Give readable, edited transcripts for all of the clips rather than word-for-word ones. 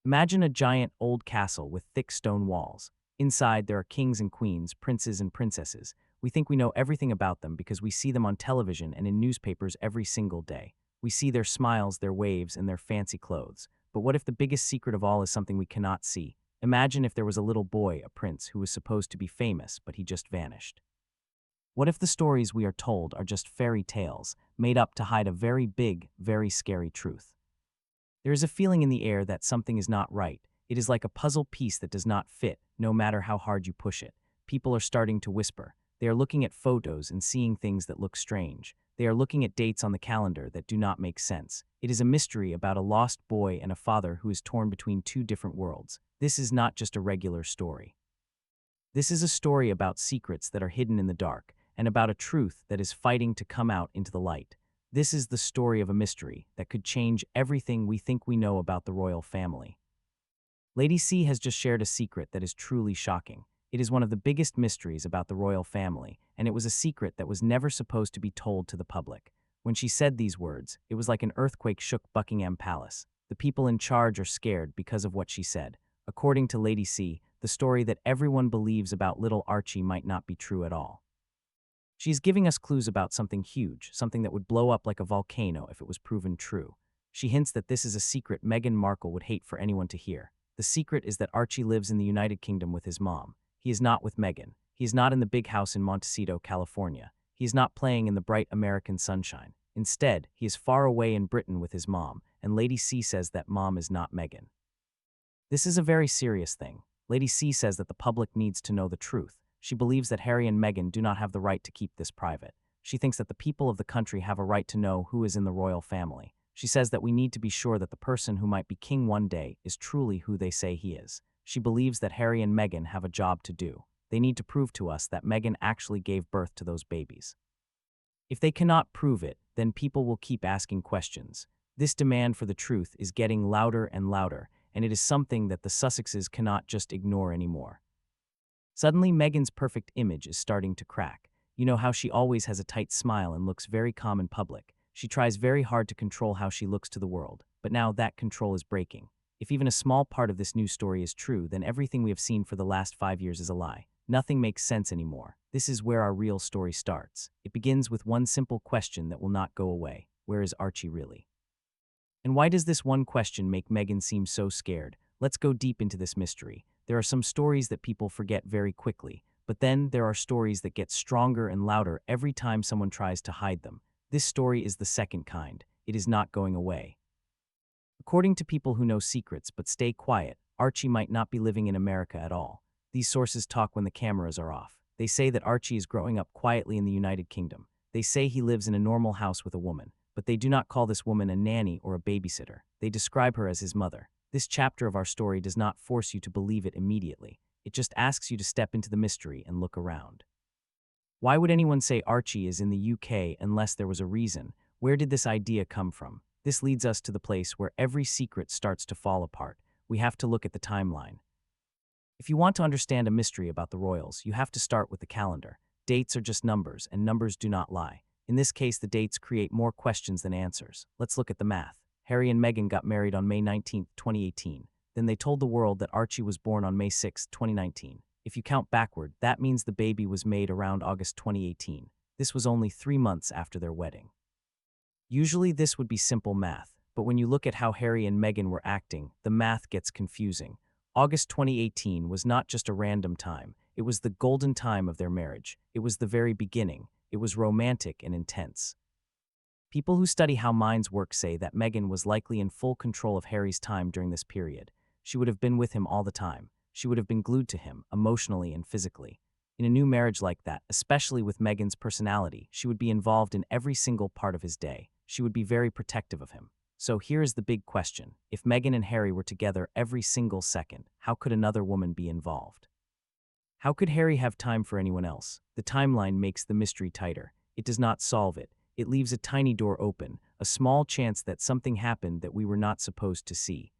Imagine a giant old castle with thick stone walls. Inside, there are kings and queens, princes and princesses. We think we know everything about them because we see them on television and in newspapers every single day. We see their smiles, their waves, and their fancy clothes. But what if the biggest secret of all is something we cannot see? Imagine if there was a little boy, a prince, who was supposed to be famous, but he just vanished. What if the stories we are told are just fairy tales, made up to hide a very big, very scary truth? There is a feeling in the air that something is not right. It is like a puzzle piece that does not fit, no matter how hard you push it. People are starting to whisper. They are looking at photos and seeing things that look strange. They are looking at dates on the calendar that do not make sense. It is a mystery about a lost boy and a father who is torn between two different worlds. This is not just a regular story. This is a story about secrets that are hidden in the dark, and about a truth that is fighting to come out into the light. This is the story of a mystery that could change everything we think we know about the royal family. Lady C has just shared a secret that is truly shocking. It is one of the biggest mysteries about the royal family, and it was a secret that was never supposed to be told to the public. When she said these words, it was like an earthquake shook Buckingham Palace. The people in charge are scared because of what she said. According to Lady C, the story that everyone believes about little Archie might not be true at all. She is giving us clues about something huge, something that would blow up like a volcano if it was proven true. She hints that this is a secret Meghan Markle would hate for anyone to hear. The secret is that Archie lives in the United Kingdom with his mom. He is not with Meghan. He is not in the big house in Montecito, California. He is not playing in the bright American sunshine. Instead, he is far away in Britain with his mom, and Lady C says that mom is not Meghan. This is a very serious thing. Lady C says that the public needs to know the truth. She believes that Harry and Meghan do not have the right to keep this private. She thinks that the people of the country have a right to know who is in the royal family. She says that we need to be sure that the person who might be king one day is truly who they say he is. She believes that Harry and Meghan have a job to do. They need to prove to us that Meghan actually gave birth to those babies. If they cannot prove it, then people will keep asking questions. This demand for the truth is getting louder and louder, and it is something that the Sussexes cannot just ignore anymore. Suddenly, Meghan's perfect image is starting to crack. You know how she always has a tight smile and looks very calm in public. She tries very hard to control how she looks to the world, but now that control is breaking. If even a small part of this news story is true, then everything we have seen for the last 5 years is a lie. Nothing makes sense anymore. This is where our real story starts. It begins with one simple question that will not go away. Where is Archie really? And why does this one question make Meghan seem so scared? Let's go deep into this mystery. There are some stories that people forget very quickly, but then there are stories that get stronger and louder every time someone tries to hide them. This story is the second kind. It is not going away. According to people who know secrets but stay quiet, Archie might not be living in America at all. These sources talk when the cameras are off. They say that Archie is growing up quietly in the United Kingdom. They say he lives in a normal house with a woman, but they do not call this woman a nanny or a babysitter. They describe her as his mother. This chapter of our story does not force you to believe it immediately. It just asks you to step into the mystery and look around. Why would anyone say Archie is in the UK unless there was a reason? Where did this idea come from? This leads us to the place where every secret starts to fall apart. We have to look at the timeline. If you want to understand a mystery about the royals, you have to start with the calendar. Dates are just numbers, and numbers do not lie. In this case, the dates create more questions than answers. Let's look at the math. Harry and Meghan got married on May 19, 2018. Then they told the world that Archie was born on May 6, 2019. If you count backward, that means the baby was made around August 2018. This was only 3 months after their wedding. Usually this would be simple math, but when you look at how Harry and Meghan were acting, the math gets confusing. August 2018 was not just a random time. It was the golden time of their marriage. It was the very beginning. It was romantic and intense. People who study how minds work say that Meghan was likely in full control of Harry's time during this period. She would have been with him all the time. She would have been glued to him, emotionally and physically. In a new marriage like that, especially with Meghan's personality, she would be involved in every single part of his day. She would be very protective of him. So here is the big question. If Meghan and Harry were together every single second, how could another woman be involved? How could Harry have time for anyone else? The timeline makes the mystery tighter. It does not solve it. It leaves a tiny door open, a small chance that something happened that we were not supposed to see.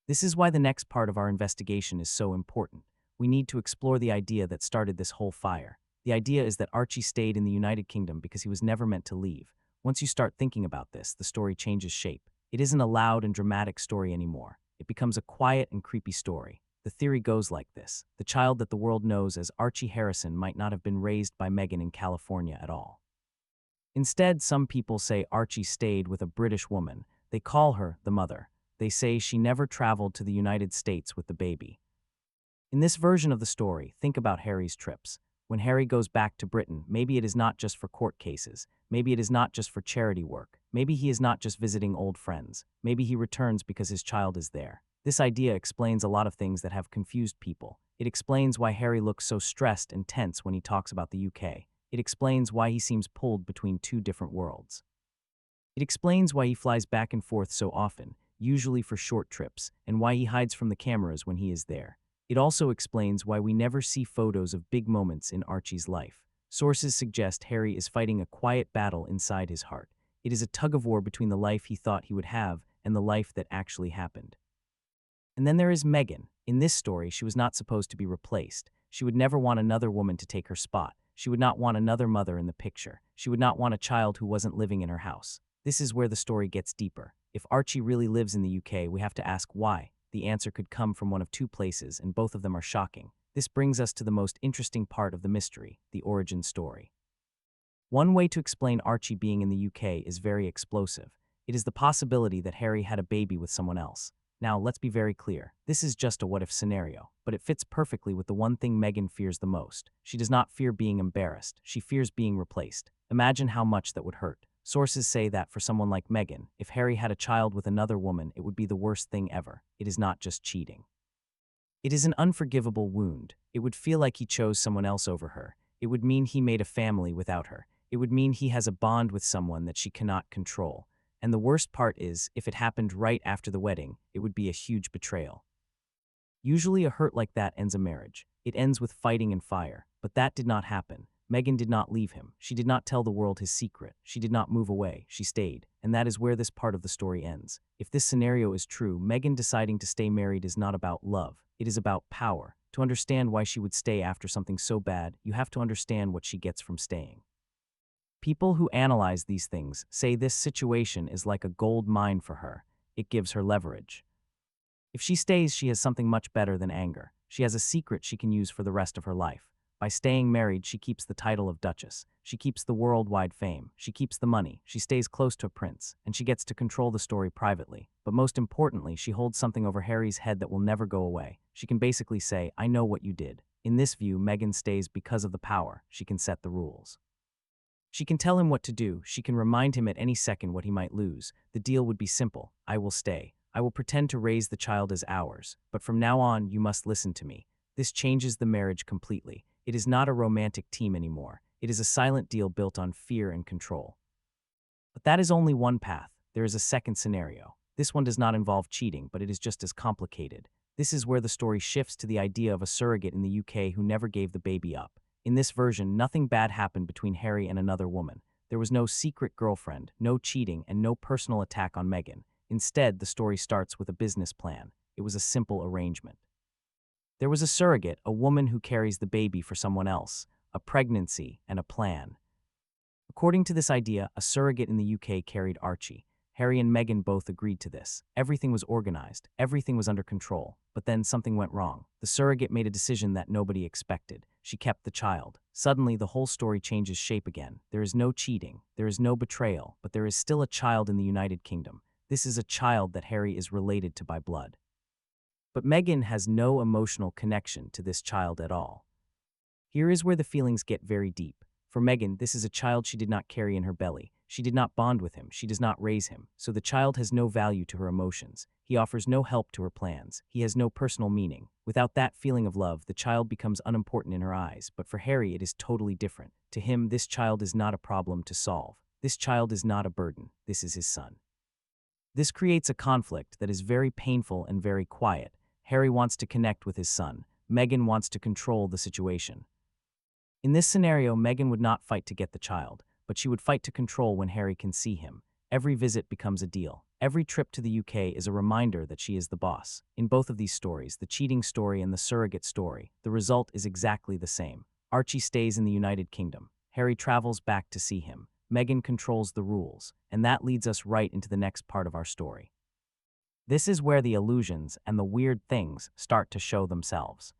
This is why the next part of our investigation is so important. We need to explore the idea that started this whole fire. The idea is that Archie stayed in the United Kingdom because he was never meant to leave. Once you start thinking about this, the story changes shape. It isn't a loud and dramatic story anymore. It becomes a quiet and creepy story. The theory goes like this: the child that the world knows as Archie Harrison might not have been raised by Meghan in California at all. Instead, some people say Archie stayed with a British woman. They call her the mother. They say she never traveled to the United States with the baby. In this version of the story, think about Harry's trips. When Harry goes back to Britain, maybe it is not just for court cases. Maybe it is not just for charity work. Maybe he is not just visiting old friends. Maybe he returns because his child is there. This idea explains a lot of things that have confused people. It explains why Harry looks so stressed and tense when he talks about the UK. It explains why he seems pulled between two different worlds. It explains why he flies back and forth so often, usually for short trips, and why he hides from the cameras when he is there. It also explains why we never see photos of big moments in Archie's life. Sources suggest Harry is fighting a quiet battle inside his heart. It is a tug-of-war between the life he thought he would have and the life that actually happened. And then there is Meghan. In this story, she was not supposed to be replaced. She would never want another woman to take her spot. She would not want another mother in the picture. She would not want a child who wasn't living in her house. This is where the story gets deeper. If Archie really lives in the UK, we have to ask why. The answer could come from one of two places, and both of them are shocking. This brings us to the most interesting part of the mystery, the origin story. One way to explain Archie being in the UK is very explosive. It is the possibility that Harry had a baby with someone else. Now, let's be very clear. This is just a what-if scenario, but it fits perfectly with the one thing Meghan fears the most. She does not fear being embarrassed. She fears being replaced. Imagine how much that would hurt. Sources say that for someone like Meghan, if Harry had a child with another woman, it would be the worst thing ever. It is not just cheating. It is an unforgivable wound. It would feel like he chose someone else over her. It would mean he made a family without her. It would mean he has a bond with someone that she cannot control. And the worst part is, if it happened right after the wedding, it would be a huge betrayal. Usually a hurt like that ends a marriage. It ends with fighting and fire. But that did not happen. Meghan did not leave him. She did not tell the world his secret. She did not move away. She stayed. And that is where this part of the story ends. If this scenario is true, Meghan deciding to stay married is not about love. It is about power. To understand why she would stay after something so bad, you have to understand what she gets from staying. People who analyze these things say this situation is like a gold mine for her. It gives her leverage. If she stays, she has something much better than anger. She has a secret she can use for the rest of her life. By staying married, she keeps the title of Duchess. She keeps the worldwide fame. She keeps the money. She stays close to a prince. And she gets to control the story privately. But most importantly, she holds something over Harry's head that will never go away. She can basically say, "I know what you did." In this view, Meghan stays because of the power. She can set the rules. She can tell him what to do. She can remind him at any second what he might lose. The deal would be simple. I will stay. I will pretend to raise the child as ours. But from now on, you must listen to me. This changes the marriage completely. It is not a romantic team anymore. It is a silent deal built on fear and control. But that is only one path. There is a second scenario. This one does not involve cheating, but it is just as complicated. This is where the story shifts to the idea of a surrogate in the UK who never gave the baby up. In this version, nothing bad happened between Harry and another woman. There was no secret girlfriend, no cheating, and no personal attack on Meghan. Instead, the story starts with a business plan. It was a simple arrangement. There was a surrogate, a woman who carries the baby for someone else, a pregnancy, and a plan. According to this idea, a surrogate in the UK carried Archie. Harry and Meghan both agreed to this. Everything was organized. Everything was under control. But then something went wrong. The surrogate made a decision that nobody expected. She kept the child. Suddenly, the whole story changes shape again. There is no cheating. There is no betrayal. But there is still a child in the United Kingdom. This is a child that Harry is related to by blood. But Meghan has no emotional connection to this child at all. Here is where the feelings get very deep. For Meghan, this is a child she did not carry in her belly. She did not bond with him. She does not raise him. So the child has no value to her emotions. He offers no help to her plans. He has no personal meaning. Without that feeling of love, the child becomes unimportant in her eyes. But for Harry, it is totally different. To him, this child is not a problem to solve. This child is not a burden. This is his son. This creates a conflict that is very painful and very quiet. Harry wants to connect with his son. Meghan wants to control the situation. In this scenario, Meghan would not fight to get the child, but she would fight to control when Harry can see him. Every visit becomes a deal. Every trip to the UK is a reminder that she is the boss. In both of these stories, the cheating story and the surrogate story, the result is exactly the same. Archie stays in the United Kingdom. Harry travels back to see him. Meghan controls the rules, and that leads us right into the next part of our story. This is where the illusions and the weird things start to show themselves.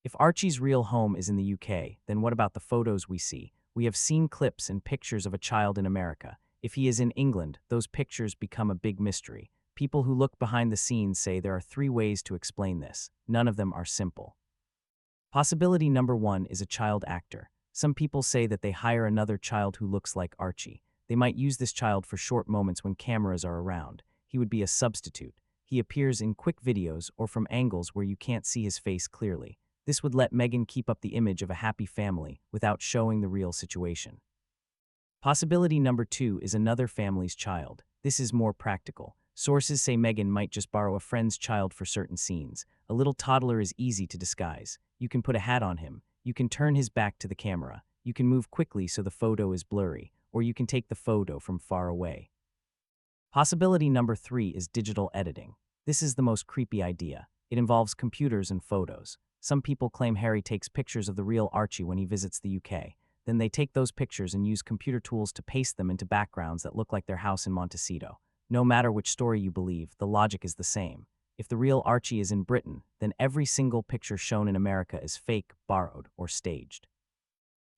If Archie's real home is in the UK, then what about the photos we see? We have seen clips and pictures of a child in America. If he is in England, those pictures become a big mystery. People who look behind the scenes say there are 3 ways to explain this. None of them are simple. Possibility number 1 is a child actor. Some people say that they hire another child who looks like Archie. They might use this child for short moments when cameras are around. He would be a substitute. He appears in quick videos or from angles where you can't see his face clearly. This would let Meghan keep up the image of a happy family without showing the real situation. Possibility number 2 is another family's child. This is more practical. Sources say Meghan might just borrow a friend's child for certain scenes. A little toddler is easy to disguise. You can put a hat on him. You can turn his back to the camera. You can move quickly so the photo is blurry, or you can take the photo from far away. Possibility number 3 is digital editing. This is the most creepy idea. It involves computers and photos. Some people claim Harry takes pictures of the real Archie when he visits the UK. Then they take those pictures and use computer tools to paste them into backgrounds that look like their house in Montecito. No matter which story you believe, the logic is the same. If the real Archie is in Britain, then every single picture shown in America is fake, borrowed, or staged.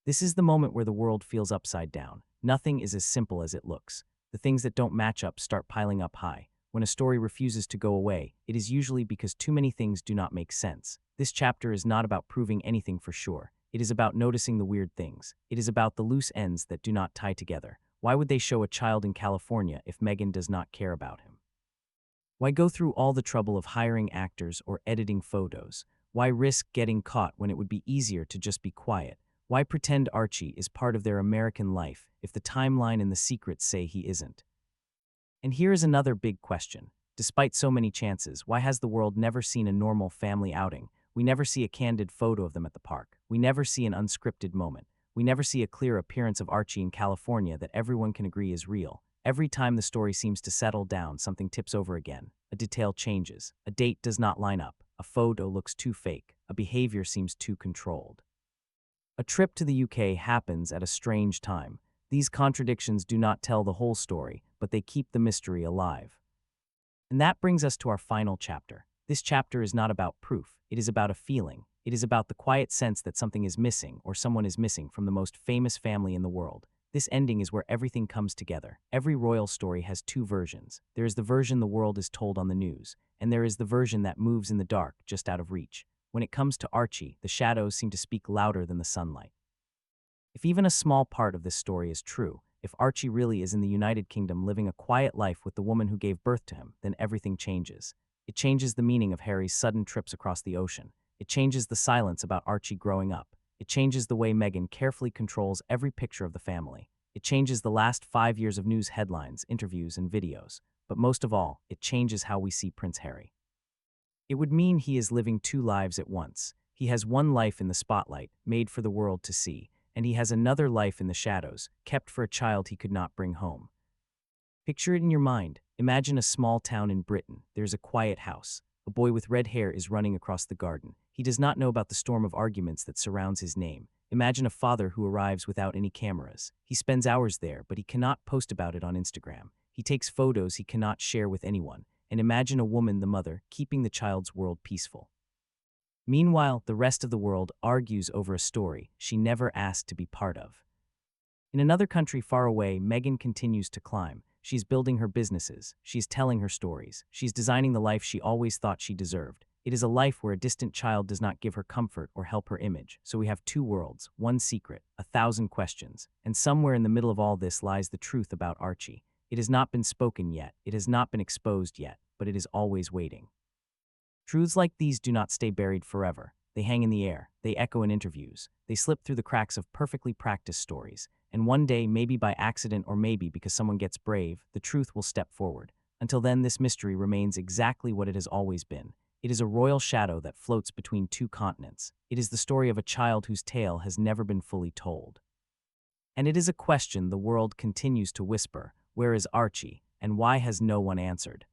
This is the moment where the world feels upside down. Nothing is as simple as it looks. The things that don't match up start piling up high. When a story refuses to go away, it is usually because too many things do not make sense. This chapter is not about proving anything for sure. It is about noticing the weird things. It is about the loose ends that do not tie together. Why would they show a child in California if Meghan does not care about him? Why go through all the trouble of hiring actors or editing photos? Why risk getting caught when it would be easier to just be quiet? Why pretend Archie is part of their American life if the timeline and the secrets say he isn't? And here is another big question. Despite so many chances, why has the world never seen a normal family outing? We never see a candid photo of them at the park. We never see an unscripted moment. We never see a clear appearance of Archie in California that everyone can agree is real. Every time the story seems to settle down, something tips over again. A detail changes. A date does not line up. A photo looks too fake. A behavior seems too controlled. A trip to the UK happens at a strange time. These contradictions do not tell the whole story, but they keep the mystery alive. And that brings us to our final chapter. This chapter is not about proof. It is about a feeling. It is about the quiet sense that something is missing or someone is missing from the most famous family in the world. This ending is where everything comes together. Every royal story has 2 versions. There is the version the world is told on the news, and there is the version that moves in the dark, just out of reach. When it comes to Archie, the shadows seem to speak louder than the sunlight. If even a small part of this story is true, if Archie really is in the United Kingdom living a quiet life with the woman who gave birth to him, then everything changes. It changes the meaning of Harry's sudden trips across the ocean. It changes the silence about Archie growing up. It changes the way Meghan carefully controls every picture of the family. It changes the last 5 years of news headlines, interviews, and videos. But most of all, it changes how we see Prince Harry. It would mean he is living 2 lives at once. He has one life in the spotlight, made for the world to see, and he has another life in the shadows, kept for a child he could not bring home. Picture it in your mind. Imagine a small town in Britain. There's a quiet house. A boy with red hair is running across the garden. He does not know about the storm of arguments that surrounds his name. Imagine a father who arrives without any cameras. He spends hours there, but he cannot post about it on Instagram. He takes photos he cannot share with anyone. And imagine a woman, the mother, keeping the child's world peaceful. Meanwhile, the rest of the world argues over a story she never asked to be part of. In another country far away, Meghan continues to climb. She's building her businesses. She's telling her stories. She's designing the life she always thought she deserved. It is a life where a distant child does not give her comfort or help her image. So we have 2 worlds, 1 secret, 1,000 questions. And somewhere in the middle of all this lies the truth about Archie. It has not been spoken yet. It has not been exposed yet, but it is always waiting. Truths like these do not stay buried forever. They hang in the air. They echo in interviews. They slip through the cracks of perfectly practiced stories. And one day, maybe by accident or maybe because someone gets brave, the truth will step forward. Until then, this mystery remains exactly what it has always been. It is a royal shadow that floats between 2 continents. It is the story of a child whose tale has never been fully told. And it is a question the world continues to whisper. Where is Archie, and why has no one answered?